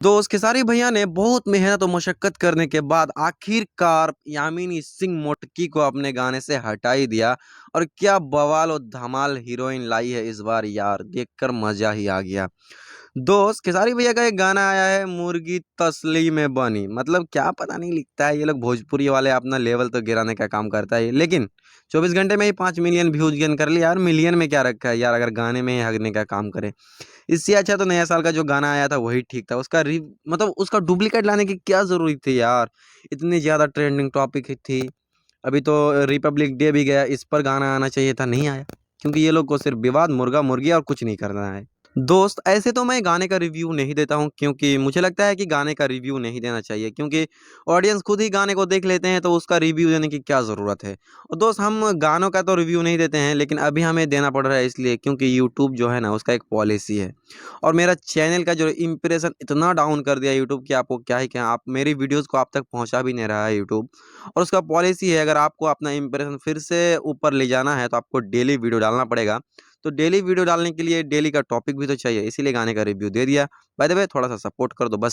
दोस्त खेसारी भैया ने बहुत मेहनत और मशक्कत करने के बाद आखिरकार यामिनी सिंह मोटकी को अपने गाने से हटा ही दिया। और क्या बवाल और धमाल हीरोइन लाई है इस बार यार, देखकर मजा ही आ गया। दोस्त खेसारी भैया का एक गाना आया है, मुर्गी तसली में बनी। मतलब क्या पता नहीं लिखता है ये लोग, भोजपुरी वाले अपना लेवल तो गिराने का काम करता है लेकिन 24 घंटे में ही 5 मिलियन व्यूज गेन कर लिया यार। मिलियन में क्या रखा है यार, अगर गाने में ही हगने का काम करे। इससे अच्छा तो नया साल का जो गाना आया था वही ठीक था। उसका मतलब उसका डुप्लीकेट लाने की क्या जरूरत थी यार। इतनी ज्यादा ट्रेंडिंग टॉपिक थी। अभी तो रिपब्लिक डे भी गया, इस पर गाना आना चाहिए था, नहीं आया। क्योंकि ये लोग को सिर्फ विवाद, मुर्गा मुर्गी और कुछ नहीं करना है। दोस्त ऐसे तो मैं गाने का रिव्यू नहीं देता हूँ, क्योंकि मुझे लगता है कि गाने का रिव्यू नहीं देना चाहिए, क्योंकि ऑडियंस खुद ही गाने को देख लेते हैं, तो उसका रिव्यू देने की क्या ज़रूरत है। और दोस्त हम गानों का तो रिव्यू नहीं देते हैं, लेकिन अभी हमें देना पड़ रहा है इसलिए क्योंकि यूट्यूब जो है ना उसका एक पॉलिसी है। और मेरा चैनल का जो इम्प्रेशन इतना डाउन कर दिया यूट्यूब की, आपको क्या ही कहें। आप मेरी वीडियोज़ को आप तक पहुँचा भी नहीं रहा है यूट्यूब। और उसका पॉलिसी है, अगर आपको अपना इम्प्रेशन फिर से ऊपर ले जाना है तो आपको डेली वीडियो डालना पड़ेगा। तो डेली वीडियो डालने के लिए डेली का टॉपिक भी तो चाहिए, इसीलिए गाने का रिव्यू दे दिया। बाय द वे थोड़ा सा सपोर्ट कर दो बस।